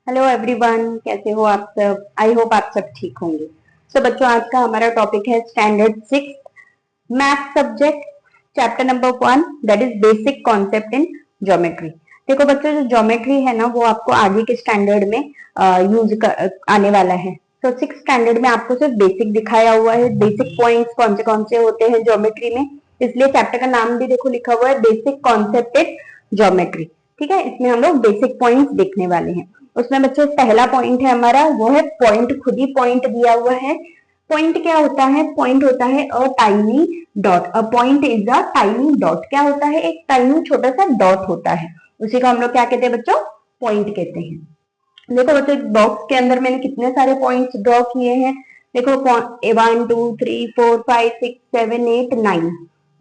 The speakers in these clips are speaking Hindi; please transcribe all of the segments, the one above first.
हेलो एवरीवन, कैसे हो आप सब। आई होप आप सब ठीक होंगे। बच्चों, आज का हमारा टॉपिक है standard 6 math subject, chapter number 1, that is basic concept in geometry. देखो बच्चों, जो ज्योमेट्री है ना, वो आपको आगे के स्टैंडर्ड में आने वाला है। तो 6 स्टैंडर्ड में आपको सिर्फ बेसिक दिखाया हुआ है, बेसिक पॉइंट्स कौन से होते हैं ज्योमेट्री में। इसलिए चैप्टर का नाम भी देखो लिखा हुआ है बेसिक कॉन्सेप्ट इन ज्योमेट्री। ठीक है, इसमें हम लोग बेसिक पॉइंट्स देखने वाले हैं। उसमें बच्चों पहला पॉइंट है हमारा, वो है पॉइंट। खुद ही पॉइंट दिया हुआ है। पॉइंट क्या होता है? पॉइंट होता है a tiny dot. A point is a tiny dot. क्या होता है? एक टाइनी छोटा सा डॉट होता है, उसी को हम लोग क्या कहते हैं बच्चों? पॉइंट कहते हैं। देखो बच्चों, एक बॉक्स के अंदर मैंने कितने सारे पॉइंट्स ड्रॉ किए हैं। देखो 1 2 3 4 5 6 7 8 9।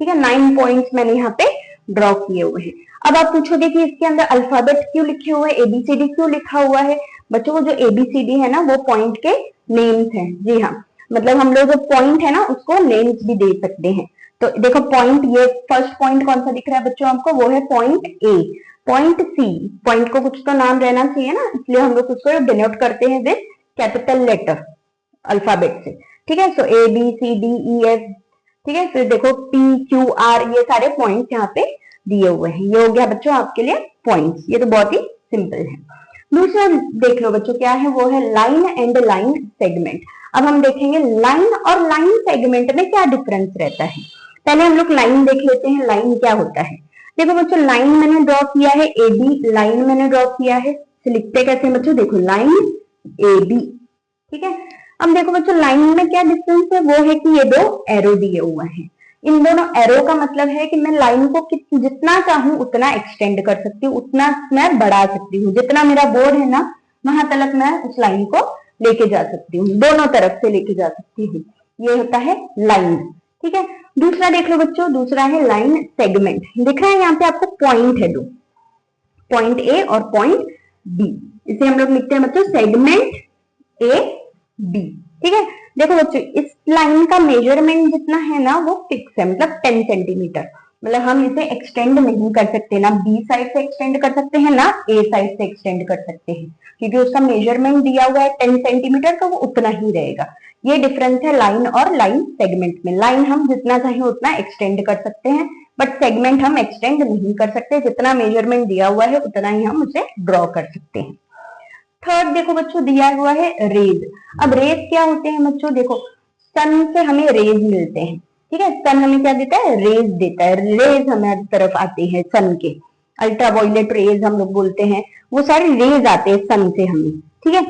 ठीक है, 9 पॉइंट्स मैंने यहाँ पे ड्रॉ किए हुए हैं। अब आप पूछोगे कि इसके अंदर अल्फाबेट क्यों लिखे हुए हैं, एबीसीडी क्यों लिखा हुआ है। बच्चों, वो जो एबीसीडी है ना, वो पॉइंट के नेम्स हैं। जी हाँ, मतलब हम लोग जो पॉइंट है ना, उसको नेम्स भी दे सकते हैं। तो देखो पॉइंट, ये फर्स्ट पॉइंट कौन सा दिख रहा है बच्चों आपको? वो है point A. Point C, point को कुछ तो नाम रहना चाहिए ना, इसलिए हम लोग उसको डिनोट करते हैं विद कैपिटल लेटर, अल्फाबेट से। ठीक है, so A B C D E F. ठीक है, फिर देखो पी क्यू आर, ये सारे पॉइंट्स यहाँ पे दिए हुए हैं। ये हो गया बच्चों आपके लिए पॉइंट्स। ये तो बहुत ही सिंपल है। दूसरा देख लो बच्चों, क्या है? वो है लाइन एंड लाइन सेगमेंट। अब हम देखेंगे लाइन और लाइन सेगमेंट में क्या डिफरेंस रहता है। पहले हम लोग लाइन देख लेते हैं, लाइन क्या होता है। देखो बच्चों, लाइन मैंने ड्रॉ किया है ए बी, लाइन मैंने ड्रॉ किया है। तो लिखते कैसे हैं बच्चों? देखो लाइन ए बी। ठीक है, अब देखो बच्चों, लाइन में क्या डिफरेंस है? वो है कि ये दो एरो दिए हुए हैं। इन दोनों एरो का मतलब है कि मैं लाइन को जितना चाहूं उतना एक्सटेंड कर सकती हूँ, उतना मैं बढ़ा सकती हूँ। जितना मेरा बोर्ड है ना, वहां तक मैं उस लाइन को लेके जा सकती हूँ, दोनों तरफ से लेके जा सकती हूँ। ये होता है लाइन। ठीक है, दूसरा देख लो बच्चों, दूसरा है लाइन सेगमेंट। दिख रहा है यहाँ पे आपको पॉइंट है दो, पॉइंट ए और पॉइंट बी। इसे हम लोग लिखते हैं बच्चों सेगमेंट ए बी। ठीक है, देखो बच्चों, इस लाइन का मेजरमेंट जितना है ना, वो फिक्स है, मतलब 10 सेंटीमीटर। मतलब हम इसे एक्सटेंड नहीं कर सकते, ना बी साइड से एक्सटेंड कर सकते हैं, ना ए साइड से एक्सटेंड कर सकते हैं, क्योंकि उसका मेजरमेंट दिया हुआ है 10 सेंटीमीटर, तो वो उतना ही रहेगा। ये डिफरेंस है लाइन और लाइन सेगमेंट में। लाइन हम जितना चाहे उतना एक्सटेंड कर सकते हैं, बट सेगमेंट हम एक्सटेंड नहीं कर सकते। जितना मेजरमेंट दिया हुआ है उतना ही हम उसे ड्रॉ कर सकते हैं। थर्ड देखो बच्चों, दिया हुआ है रेज। अब रेज क्या होते हैं बच्चों? देखो, सन से हमें रेज मिलते हैं। ठीक है, सन हमें क्या देता है? रेज देता है। रेज हमारी तरफ आते हैं सन के, अल्ट्रावायलेट रेज हम लोग बोलते हैं, वो सारे रेज आते हैं सन से हमें। ठीक है,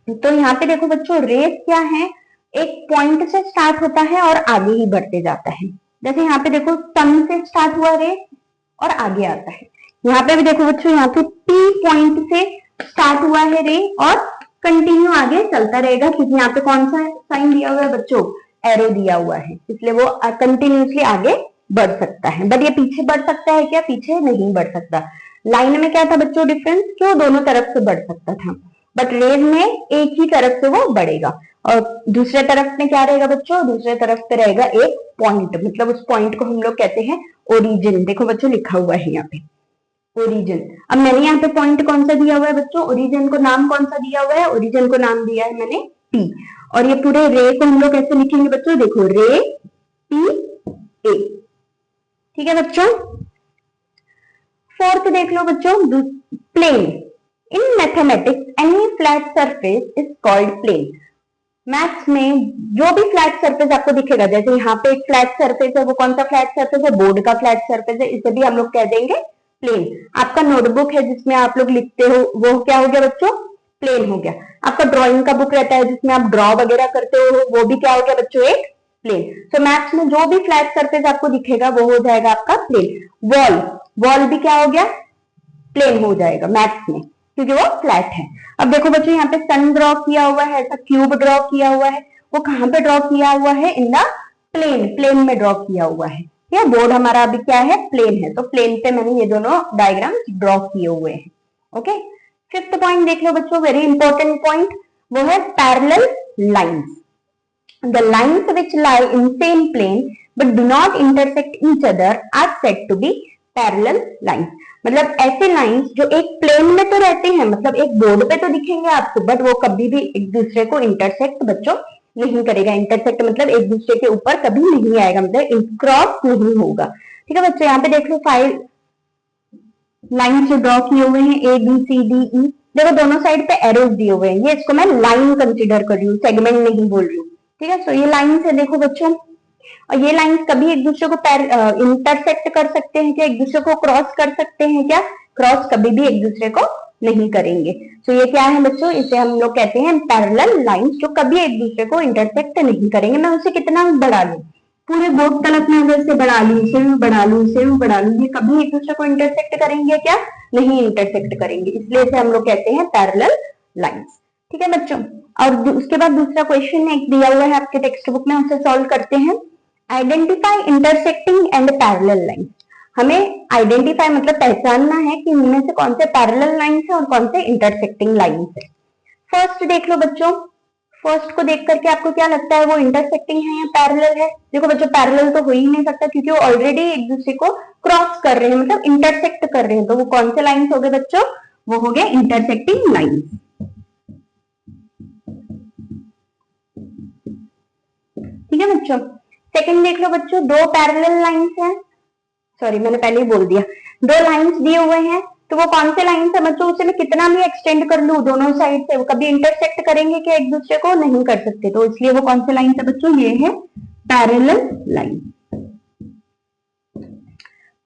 तो यहाँ पे देखो बच्चों, रेस क्या है? एक पॉइंट से स्टार्ट होता है और आगे ही बढ़ते जाता है। जैसे यहाँ पे देखो, सन से स्टार्ट हुआ रेस और आगे आता है। यहाँ पे भी देखो बच्चों, यहाँ पे पी पॉइंट से स्टार्ट हुआ है रे और कंटिन्यू आगे चलता रहेगा, क्योंकि यहाँ पे कौन सा साइन दिया हुआ है बच्चों? एरो दिया हुआ है, इसलिए वो कंटिन्यूसली आगे बढ़ सकता है। बट ये पीछे बढ़ सकता है क्या? पीछे नहीं बढ़ सकता। लाइन में क्या था बच्चों डिफरेंस? कि वो दोनों तरफ से बढ़ सकता था, बट रेज में एक ही तरफ से वो बढ़ेगा। और दूसरे तरफ में क्या रहेगा बच्चों? दूसरे तरफ पे रहेगा एक पॉइंट, मतलब उस पॉइंट को हम लोग कहते हैं ओरिजिन। देखो बच्चों, लिखा हुआ है यहाँ पे ओरिजिन। अब मैंने यहाँ पे पॉइंट कौन सा दिया हुआ है बच्चों? ओरिजिन को नाम कौन सा दिया हुआ है? ओरिजिन को नाम दिया है मैंने पी। और ये पूरे रे को हम लोग कैसे लिखेंगे बच्चों? देखो, रे पी ए। ठीक है बच्चों। फोर्थ देख लो बच्चों, plane. In mathematics any flat surface is called plane. Maths में जो भी फ्लैट सरफेस आपको दिखेगा, जैसे यहाँ पे एक फ्लैट सरफेस है, वो कौन सा फ्लैट सरफेस है? बोर्ड का फ्लैट सरफेस है, इसे भी हम लोग कह देंगे प्लेन। आपका नोटबुक है जिसमें आप लोग लिखते हो, वो क्या हो गया बच्चों? प्लेन हो गया। आपका ड्राइंग का बुक रहता है जिसमें आप ड्रॉ वगैरह करते हो, वो भी क्या हो गया बच्चों? एक प्लेन। तो मैथ्स में जो भी फ्लैट सरफेस आपको दिखेगा वो हो जाएगा आपका प्लेन। वॉल, वॉल भी क्या हो गया? प्लेन हो जाएगा मैथ्स में, क्योंकि वो फ्लैट है। अब देखो बच्चों, यहाँ पे सन ड्रॉ किया हुआ है, ऐसा क्यूब ड्रॉ किया हुआ है, वो कहाँ पे ड्रॉ किया हुआ है? इन द प्लेन, प्लेन में ड्रॉ किया हुआ है। या बोर्ड हमारा अभी क्या है? प्लेन है, तो प्लेन पे मैंने ये दोनों डायग्राम ड्रॉ किए हुए हैं। ओके, फिफ्थ पॉइंट देख लो बच्चों, वेरी इंपॉर्टेंट पॉइंट, वो है parallel lines. The lines which lie in same plane but do not intersect each other are said to be parallel lines. मतलब ऐसे लाइंस जो एक प्लेन में तो रहते हैं हैं, मतलब एक बोर्ड पे तो दिखेंगे आपको, बट वो कभी भी एक दूसरे को इंटरसेक्ट बच्चों नहीं करेगा। इंटरसेक्ट मतलब एक दूसरे के ऊपर कभी नहीं आएगा, मतलब क्रॉस नहीं होगा। ठीक है बच्चों, यहाँ पे देख लो 5 लाइन से ड्रॉ किए हुए हैं, ए बी सी डी ई। देखो दोनों साइड पे एरोज दिए हुए हैं, ये इसको मैं लाइन कंसीडर कर रही हूँ, सेगमेंट नहीं बोल रही हूँ। ठीक है, तो ये लाइन है देखो बच्चों, और ये लाइंस कभी एक दूसरे को इंटरसेक्ट कर सकते हैं क्या, एक दूसरे को क्रॉस कर सकते हैं क्या? क्रॉस कभी भी एक दूसरे को नहीं करेंगे। तो ये क्या है बच्चों, इसे हम लोग कहते हैं पैरेलल लाइंस, जो कभी एक दूसरे को इंटरसेक्ट नहीं करेंगे। मैं उसे कितना बढ़ा लूं, पूरे बोर्ड तलक में अगर से बढ़ा लूं, इसे भी बढ़ा लूं, इसे भी बढ़ा लूं, ये कभी एक दूसरे को इंटरसेक्ट करेंगे क्या? नहीं इंटरसेक्ट करेंगे, इसलिए इसे हम लोग कहते हैं पैरेलल लाइंस। ठीक है बच्चों, और उसके बाद दूसरा क्वेश्चन एक दिया हुआ है आपके टेक्स्ट बुक में, उसे सॉल्व करते हैं। Identify intersecting and parallel lines. हमें आइडेंटिफाई मतलब पहचानना है कि इनमें से कौन से पैरेलल लाइंस है और कौन से इंटरसेक्टिंग लाइंस है। फर्स्ट देख लो बच्चों, फर्स्ट को देख करके आपको क्या लगता है, वो इंटरसेक्टिंग है या पैरेलल है? देखो बच्चों, पैरेलल तो हो ही नहीं सकता, क्योंकि वो ऑलरेडी एक दूसरे को क्रॉस कर रहे हैं, मतलब इंटरसेक्ट कर रहे हैं। तो वो कौन से लाइंस हो गए बच्चों? वो हो गए इंटरसेक्टिंग लाइंस। ठीक है बच्चों, सेकंड देख लो बच्चों, दो पैरेलल लाइंस हैं, सॉरी मैंने पहले ही बोल दिया, दो लाइंस दिए हुए हैं, तो वो कौन से लाइंस है बच्चों? उसे मैं कितना भी एक्सटेंड कर लूं दोनों साइड से, वो कभी इंटरसेक्ट करेंगे क्या एक दूसरे को? नहीं कर सकते, तो इसलिए वो कौन से लाइन है बच्चों? ये है पैरेलल लाइन।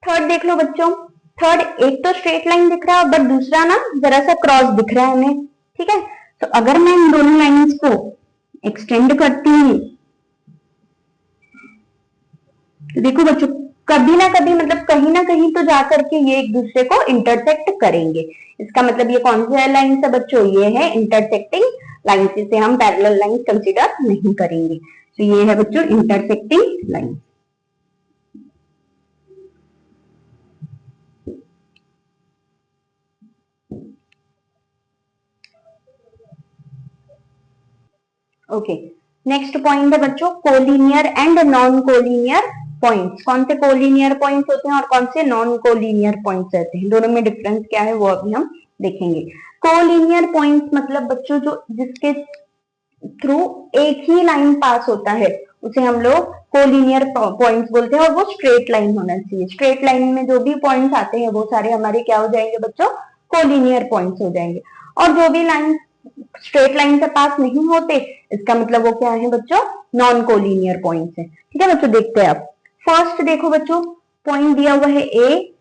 थर्ड देख लो बच्चों, थर्ड एक तो स्ट्रेट लाइन दिख रहा है, बट दूसरा ना जरा सा क्रॉस दिख रहा है हमें। ठीक है, तो अगर मैं इन दोनों लाइंस को एक्सटेंड करती हूँ, तो देखो बच्चों कभी ना कभी मतलब कहीं ना कहीं तो जाकर के ये एक दूसरे को इंटरसेक्ट करेंगे। इसका मतलब ये कौन सी लाइन है बच्चों? ये है इंटरसेक्टिंग लाइन, इसे हम पैरेलल लाइन कंसीडर नहीं करेंगे। तो ये है बच्चों intersecting line. Okay, next point है बच्चों collinear and non collinear points. कौन से कोलिनियर पॉइंट्स होते हैं और कौन से नॉन कोलिनियर पॉइंट्स रहते हैं, दोनों में डिफरेंस क्या है वो अभी हम देखेंगे। कोलिनियर पॉइंट्स मतलब बच्चों जो जिसके थ्रू एक ही लाइन पास होता है, उसे हम लोग कोलिनियर पॉइंट्स बोलते हैं, और वो स्ट्रेट लाइन होना चाहिए। स्ट्रेट लाइन में जो भी पॉइंट्स आते हैं वो सारे हमारे क्या हो जाएंगे बच्चों? कोलिनियर पॉइंट्स हो जाएंगे। और जो भी लाइन स्ट्रेट लाइन से पास नहीं होते, इसका मतलब वो क्या है बच्चों? नॉन कोलिनियर पॉइंट्स है। ठीक है बच्चों, देखते हैं आप। फर्स्ट देखो बच्चों, पॉइंट दिया हुआ है ए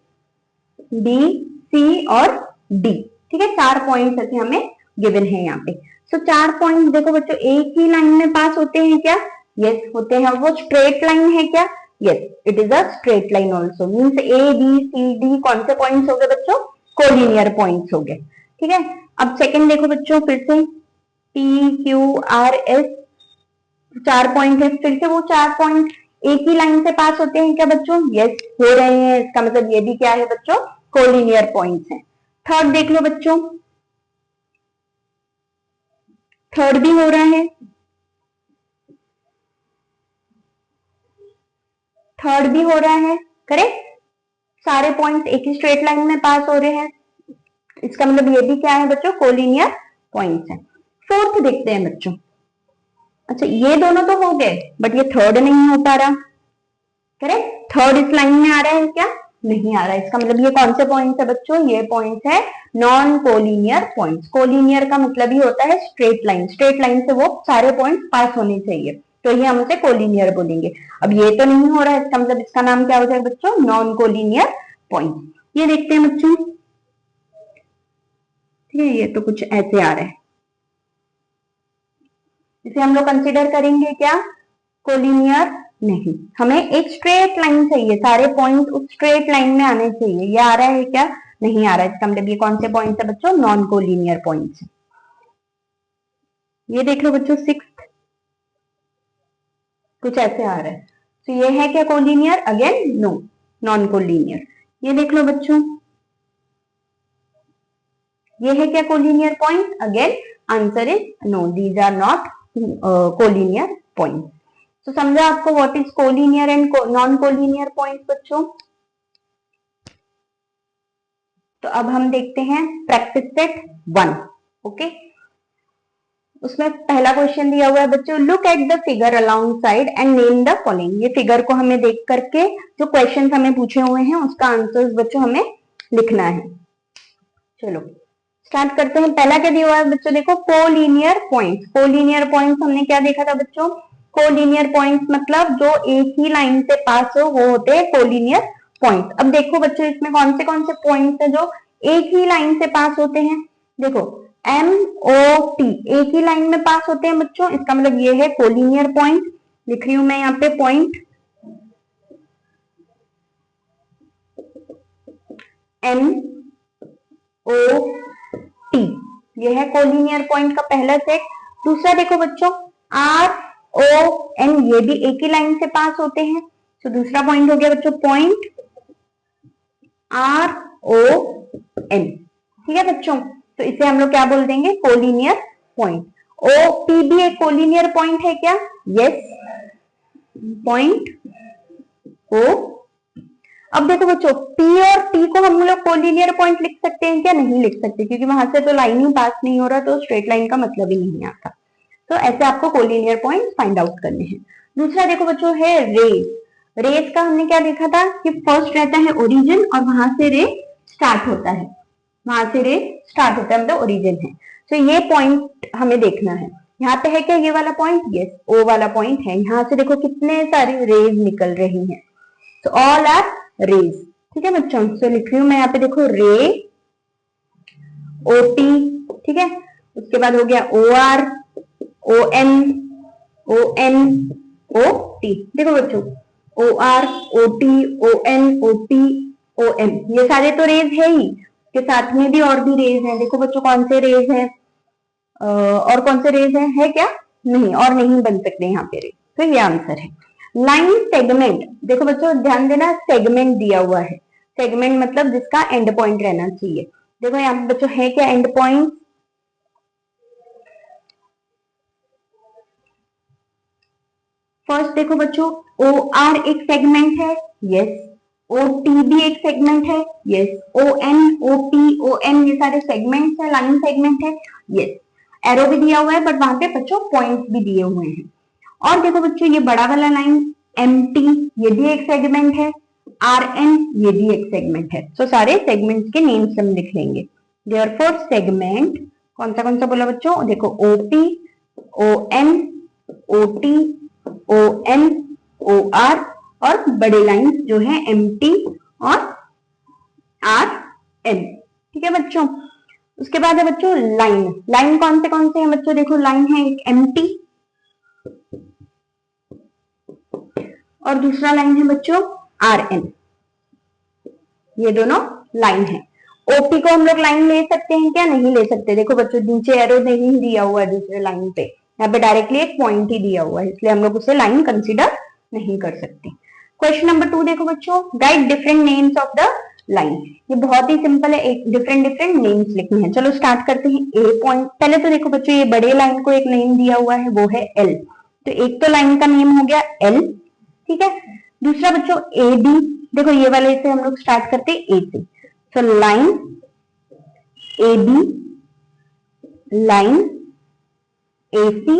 बी सी और डी। ठीक है, 4 पॉइंट्स ऐसे हमें गिवन है यहाँ पे। तो 4 पॉइंट देखो बच्चों एक ही लाइन में पास होते हैं क्या? यस होते हैं। वो स्ट्रेट लाइन है क्या? Yes, it is a straight line also. Means A B C D कौन से पॉइंट्स हो गए बच्चों? कोलिनियर पॉइंट्स हो गए। ठीक है, अब सेकंड देखो बच्चों, फिर से P Q R S 4 point है, फिर से वो 4 पॉइंट एक ही लाइन से पास होते हैं क्या बच्चों? यस हो रहे हैं। इसका मतलब ये भी क्या है बच्चों? कोलिनियर पॉइंट्स हैं। थर्ड देख लो बच्चों, थर्ड भी हो रहा है, थर्ड भी हो रहा है, करेक्ट। सारे पॉइंट्स एक ही स्ट्रेट लाइन में पास हो रहे हैं, इसका मतलब ये भी क्या है बच्चों? कोलिनियर पॉइंट्स हैं। फोर्थ देखते हैं बच्चों। अच्छा ये दोनों तो हो गए, बट ये थर्ड नहीं हो पा रहा, करेक्ट। थर्ड इस लाइन में आ रहा है क्या? नहीं आ रहा है। इसका मतलब ये कौन से पॉइंट्स है बच्चों? ये पॉइंट्स है नॉन कोलिनियर पॉइंट्स। कोलिनियर का मतलब ही होता है स्ट्रेट लाइन, स्ट्रेट लाइन से वो सारे पॉइंट्स पास होने चाहिए, तो ये हम उसे कोलिनियर बोलेंगे। अब ये तो नहीं हो रहा है, इसका मतलब इसका नाम क्या हो जाएगा बच्चों? Non collinear point. ये देखते हैं बच्चों, ठीक है, ये तो कुछ ऐसे आ रहा है, इसे हम लोग कंसिडर करेंगे क्या? कोलिनियर नहीं। हमें एक स्ट्रेट लाइन चाहिए, सारे पॉइंट उस स्ट्रेट लाइन में आने चाहिए। ये आ रहा है क्या? नहीं आ रहा है। इसका मतलब ये कौन से पॉइंट है बच्चों? Non collinear points. ये देख लो बच्चों, सिक्स कुछ ऐसे आ रहा है, तो ये है क्या collinear? Again no, non collinear. ये देख लो बच्चों, ये है क्या collinear point? Again answer is no, these are not collinear point. तो समझा आपको what is collinear and non collinear point बच्चों? तो अब हम देखते हैं प्रैक्टिस सेट 1। ओके, उसमें पहला क्वेश्चन दिया हुआ है बच्चों, look at the figure along side and name the following. ये फिगर को हमें देख करके जो क्वेश्चन हमें पूछे हुए हैं उसका आंसर बच्चों हमें लिखना है। चलो स्टार्ट करते हैं। पहला क्या दिया हुआ है बच्चों, देखो कोलिनियर पॉइंट्स। कोलिनियर पॉइंट्स हमने क्या देखा था बच्चों, कोलिनियर पॉइंट्स मतलब जो एक ही लाइन से पास हो वो होते हैं कोलिनियर पॉइंट्स। अब देखो बच्चों इसमें कौन से पॉइंट्स है जो एक ही लाइन से पास होते हैं। देखो MOT एक ही लाइन में पास होते हैं बच्चों, इसका मतलब ये है कोलिनियर पॉइंट। लिख रही हूं मैं यहाँ पे पॉइंट MOT, ये है कोलिनियर पॉइंट का पहला सेट। दूसरा देखो बच्चों RON, ये भी एक ही लाइन से पास होते हैं। तो दूसरा पॉइंट हो गया बच्चों पॉइंट RON। ठीक है बच्चों, तो इसे हम लोग क्या बोल देंगे, कोलिनियर पॉइंट। OP भी एक कोलिनियर पॉइंट है क्या, यस, पॉइंट O। अब देखो बच्चों P और T को हम लोग कोलिनियर पॉइंट लिख सकते हैं क्या, नहीं लिख सकते, क्योंकि वहां से तो लाइन ही पास नहीं हो रहा, तो स्ट्रेट लाइन का मतलब ही नहीं आता। तो ऐसे आपको कोलिनियर पॉइंट फाइंड आउट करने हैं। दूसरा देखो बच्चों है रेज। रेज का हमने क्या देखा था कि फर्स्ट रहता है ओरिजिन और वहां से रे स्टार्ट होता है, वहां से रे स्टार्ट होता है, मतलब ओरिजिन है। तो ये पॉइंट हमें देखना है। यहाँ पे है क्या ये वाला पॉइंट, यस, ओ वाला पॉइंट है। यहाँ से देखो कितने सारे रेज निकल रही हैं, तो ऑल आर रेज। ठीक है बच्चों, तो लिख रही हूं मैं यहाँ पे, देखो रे OT, ठीक है, उसके बाद हो गया OR ON ON OT। देखो बच्चों OR OT ON OT ON, ये सारे तो रेज है ही, के साथ में भी और भी रेज हैं। देखो बच्चों कौन से रेज हैं, और कौन से रेज हैं, है क्या, नहीं, और नहीं बन सकते यहाँ पे रेज, तो ये आंसर है। लाइन सेगमेंट, देखो बच्चों ध्यान देना, सेगमेंट दिया हुआ है। सेगमेंट मतलब जिसका एंड पॉइंट रहना चाहिए। देखो यहाँ पे बच्चों है क्या एंड पॉइंट, फर्स्ट देखो बच्चों OR एक सेगमेंट है, यस, OT भी एक सेगमेंट है, यस, ON OP ON ये सारे सेगमेंट्स है, लाइन सेगमेंट है, यस। एरो भी दिया हुआ है बट वहां पे बच्चों पॉइंट्स भी दिए हुए हैं। और देखो बच्चों ये बड़ा वाला लाइन MT, ये भी एक सेगमेंट है, RN ये भी एक सेगमेंट है। तो सारे सेगमेंट्स के नेम्स हम लिख लेंगे। देयरफॉर सेगमेंट कौन सा बोला बच्चों, देखो OP ON OT ON OR और बड़े लाइन जो है MT और RN। ठीक है बच्चों, उसके बाद है बच्चों लाइन। लाइन कौन से हैं बच्चों, देखो लाइन है एक MT और दूसरा लाइन है बच्चों RN, ये दोनों लाइन है। OP को हम लोग लाइन ले सकते हैं क्या, नहीं ले सकते। देखो बच्चों नीचे एरो नहीं दिया हुआ है दूसरे लाइन पे, यहाँ पे डायरेक्टली एक पॉइंट ही दिया हुआ है, इसलिए हम लोग उसे लाइन कंसीडर नहीं कर सकते। क्वेश्चन नंबर 2 देखो बच्चों, right different names of the line. ये बहुत ही सिंपल है, एक डिफरेंट नेम्स लिखने हैं। चलो स्टार्ट करते हैं। ए पॉइंट, पहले तो देखो बच्चों ये बड़े लाइन को एक नेम दिया हुआ है, वो है L, तो एक तो लाइन का नेम हो गया L, ठीक है। दूसरा बच्चों AB, देखो ये वाले से हम लोग स्टार्ट करते हैं A से, so line AB, line AC,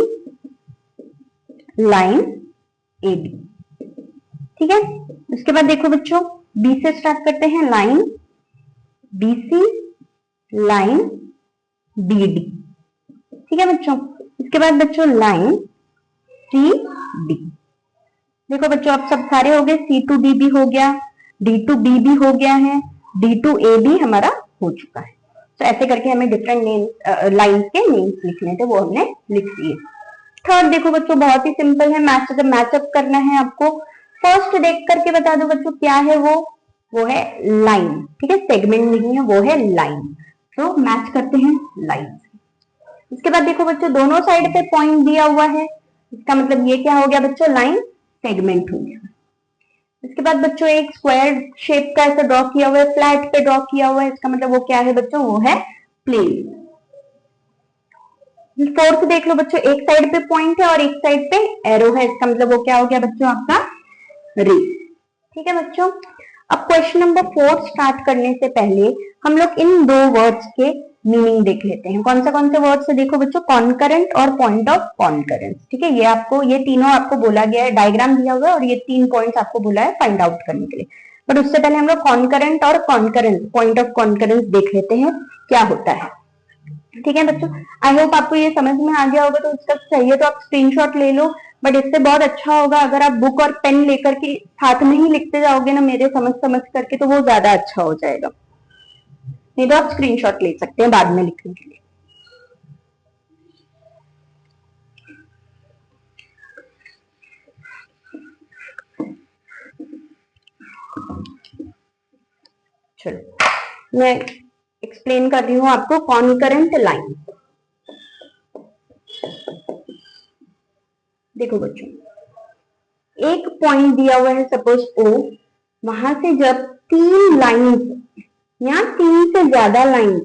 line AB, ठीक है। उसके बाद देखो बच्चों B से स्टार्ट करते हैं, लाइन BC, लाइन BD, ठीक है बच्चों। इसके बाद बच्चों लाइन CD। देखो बच्चों अब सब सारे हो गए, C to D भी हो गया, D to B भी हो गया है, D to A भी हमारा हो चुका है। तो ऐसे करके हमें डिफरेंट नेम लाइन के नेम्स लिखने थे, वो हमने लिख दिए। थर्ड देखो बच्चों बहुत ही सिंपल है, मैचअप करना है आपको। फर्स्ट देख करके बता दो बच्चों क्या है वो है लाइन, ठीक है, सेगमेंट नहीं है, वो है लाइन। तो मैच करते हैं लाइन। इसके बाद देखो बच्चों दोनों साइड पे पॉइंट दिया हुआ है, इसका मतलब ये क्या हो गया बच्चों, लाइन सेगमेंट हो गया। इसके बाद बच्चों एक स्क्वायर शेप का ऐसा ड्रॉ किया हुआ है, फ्लैट पे ड्रॉ किया हुआ है, इसका मतलब वो क्या है बच्चों, वो है प्लेन। फोर्थ देख लो बच्चों, एक साइड पे पॉइंट है और एक साइड पे एरो है, इसका मतलब वो क्या हो गया बच्चों, आपका रे। ठीक है बच्चों, अब क्वेश्चन नंबर 4 स्टार्ट करने से पहले हम लोग इन दो वर्ड्स के मीनिंग देख लेते हैं। कौन से वर्ड्स है देखो बच्चों, कॉन्करेंट और पॉइंट ऑफ कॉन्करेंस। ठीक है, ये तीनों आपको बोला गया है, डायग्राम दिया हुआ है और ये 3 पॉइंट्स आपको बोला है फाइंड आउट करने के लिए। बट उससे पहले हम लोग कॉन्करेंट और कॉन्करेंस, पॉइंट ऑफ कॉन्करेंस देख लेते हैं क्या होता है। ठीक है बच्चों, आई होप आपको ये समझ में आ गया होगा। तो उसका चाहिए तो आप स्क्रीनशॉट ले लो, बट इससे बहुत अच्छा होगा अगर आप बुक और पेन लेकर के साथ में ही लिखते जाओगे ना मेरे समझ करके, तो वो ज्यादा अच्छा हो जाएगा। नहीं तो आप स्क्रीनशॉट ले सकते हैं बाद में लिखने के लिए। चलो मैं एक्सप्लेन कर रही हूं आपको कॉन्करेंट लाइन। देखो बच्चों, एक पॉइंट दिया हुआ है सपोज O, वहां से जब 3 लाइंस या 3 से ज्यादा लाइन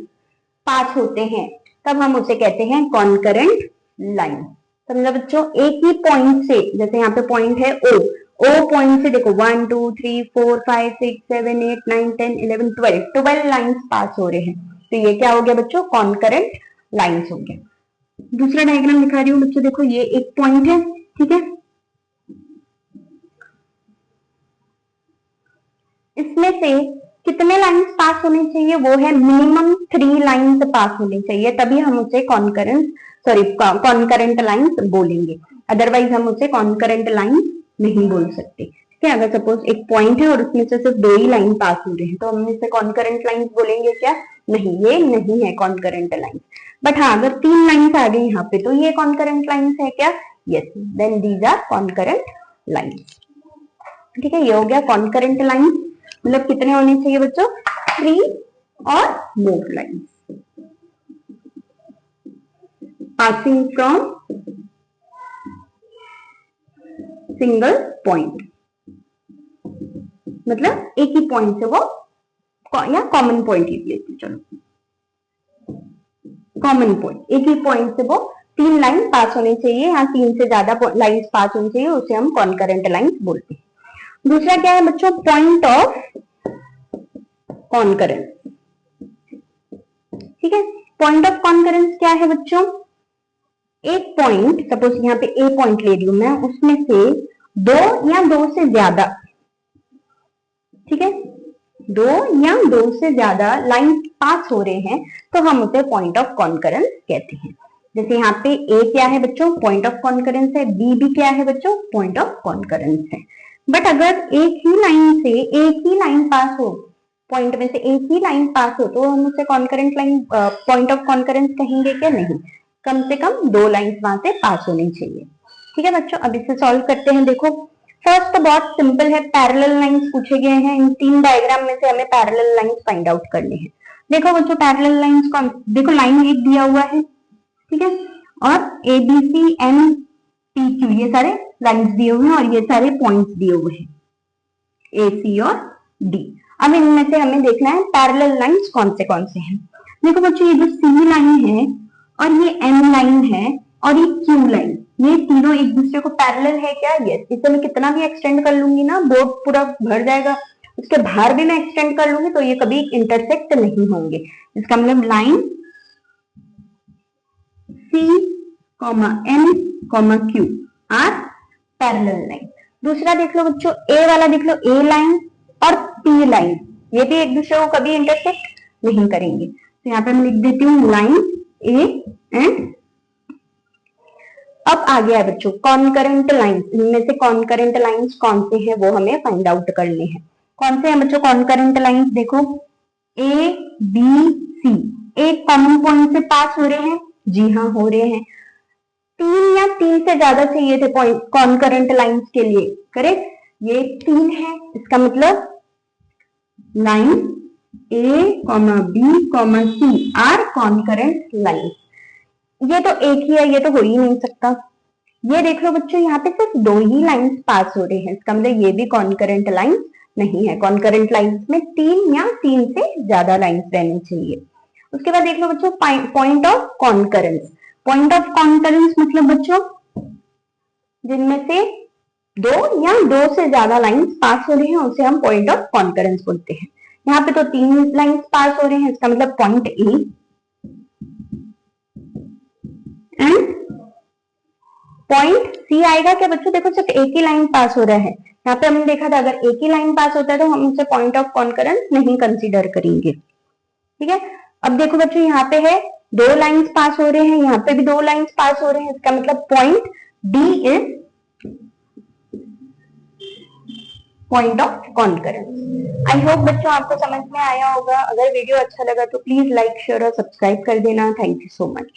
पास होते हैं तब हम उसे कहते हैं कॉन्करेंट लाइन। समझा बच्चों, एक ही पॉइंट से, जैसे यहाँ पे पॉइंट है O पॉइंट से देखो 1 2 3 4 5 6 7 8 9 10 11 12 लाइंस पास हो रहे हैं, तो ये क्या हो गया बच्चों, कॉन्करेंट लाइंस हो गया। दूसरा डायग्राम दिखा रही हूँ बच्चों, देखो ये एक पॉइंट है, ठीक है, इसमें से कितने लाइंस पास होने चाहिए, वो है मिनिमम 3 लाइंस पास होनी चाहिए, तभी हम उसे कॉन्करेंट लाइंस बोलेंगे। अदरवाइज हम उसे कॉन्करेंट लाइन नहीं बोल सकते। ठीक है, अगर सपोज एक पॉइंट है और उसमें से सिर्फ 2 ही लाइन पास हो रहे हैं तो हम इसे कॉन्करेंट लाइंस बोलेंगे क्या, नहीं, ये नहीं है कॉन्करेंट लाइंस। बट हाँ, अगर 3 लाइंस आ गई यहाँ पे तो ये कॉन्करेंट लाइंस है क्या, yes, then these are concurrent lines. ठीक है, ये हो गया कॉन्करेंट लाइन। मतलब कितने होने चाहिए बच्चों, 3 और more lines passing from single point. मतलब एक ही पॉइंट से वो, या कॉमन पॉइंट ही लेते, चलो कॉमन पॉइंट, एक ही पॉइंट से वो 3 लाइन पास होने चाहिए या 3 से ज्यादा लाइंस पास होनी चाहिए, उसे हम कॉन्करेंट लाइंस बोलते हैं। दूसरा क्या है बच्चों, पॉइंट ऑफ कॉन्करेंस। ठीक है, पॉइंट ऑफ कॉन्करेंस क्या है बच्चों, एक पॉइंट, सपोज यहाँ पे ए पॉइंट ले रही हूं मैं, उसमें से 2 या 2 से ज्यादा, ठीक है, 2 या 2 से ज्यादा लाइन पास हो रहे हैं तो हम उसे पॉइंट ऑफ कॉन्करेंस कहते हैं। जैसे यहाँ पे ए क्या है बच्चों, पॉइंट ऑफ कॉन्करेंस है, बी भी क्या है बच्चों, पॉइंट ऑफ कॉन्करेंस है। बट अगर एक ही लाइन से एक ही लाइन पास हो, पॉइंट में से एक ही लाइन पास हो, तो हम उसे concurrent line, point of concurrence कहेंगे क्या, नहीं, कम से कम 2 लाइंस वहां से पास होनी चाहिए। ठीक है बच्चों, अब इसे सॉल्व करते हैं। देखो फर्स्ट तो बहुत सिंपल है, पैरेलल लाइंस पूछे गए हैं, इन 3 डायग्राम में से हमें पैरेलल लाइंस फाइंड आउट करनी है। देखो बच्चों पैरेलल लाइंस कौन, देखो लाइन एक दिया हुआ है, ठीक है, और A B C N P Q ये सारे लाइंस दिए हुए हैं और ये सारे पॉइंट्स दिए हुए हैं, ए सी और डी। अब इनमें से हमें देखना है पैरेलल लाइंस कौन से हैं। देखो बच्चों, ये जो सी लाइन है और ये एन लाइन है और ये क्यू लाइन, ये तीनों एक दूसरे को पैरेलल है क्या, यस। इसे मैं कितना भी एक्सटेंड कर लूंगी ना, बोर्ड पूरा भर जाएगा, उसके बाहर भी मैं एक्सटेंड कर लूंगी तो ये कभी इंटरसेक्ट नहीं होंगे। इसका मतलब line C N Q are parallel line. दूसरा देख लो बच्चों, ए वाला देख लो, ए लाइन और पी लाइन, ये भी एक दूसरे को कभी इंटरसेक्ट नहीं करेंगे, तो यहाँ पे मैं लिख देती हूँ लाइन ए एंड। अब आ गया है बच्चों कॉन्करेंट लाइंस, इनमें से कॉन्करेंट लाइंस कौन से हैं वो हमें फाइंड आउट करने हैं। कौन से हैं बच्चों कॉन्करेंट लाइंस, देखो ए बी सी एक कॉमन पॉइंट से पास हो रहे हैं, जी हाँ हो रहे हैं। 3 या 3 से ज्यादा चाहिए थे पॉइंट कॉन्करेंट लाइंस के लिए, करेक्ट, ये 3 है, इसका मतलब line A B C are concurrent lines. ये तो एक ही है, ये तो हो ही नहीं सकता। ये देख लो बच्चों, यहाँ पे सिर्फ 2 ही लाइंस पास हो रहे हैं, इसका मतलब ये भी कॉन्करेंट लाइंस नहीं है। कॉन्करेंट लाइंस में 3 या 3 से ज्यादा लाइंस रहनी चाहिए। उसके बाद देख लो बच्चों point of concurrence. Point of concurrence मतलब बच्चों जिनमें से दो या दो से ज्यादा लाइंस पास हो रही हैं उसे हम पॉइंट ऑफ कॉन्करेंस बोलते हैं। यहाँ पे तो 3 लाइंस पास हो रहे हैं, इसका मतलब point A and point C आएगा क्या बच्चों? देखो सिर्फ एक ही लाइन पास हो रहा है, यहाँ पे हमने देखा था अगर एक ही लाइन पास होता है तो हम उसे पॉइंट ऑफ कॉन्करेंस नहीं कंसीडर करेंगे। ठीक है, अब देखो बच्चों यहाँ पे है दो लाइंस पास हो रहे हैं, यहाँ पे भी दो लाइंस पास हो रहे हैं, इसका मतलब point D is point of concurrence. I hope बच्चों आपको समझ में आया होगा। अगर वीडियो अच्छा लगा तो प्लीज लाइक शेयर और सब्सक्राइब कर देना। Thank you so much.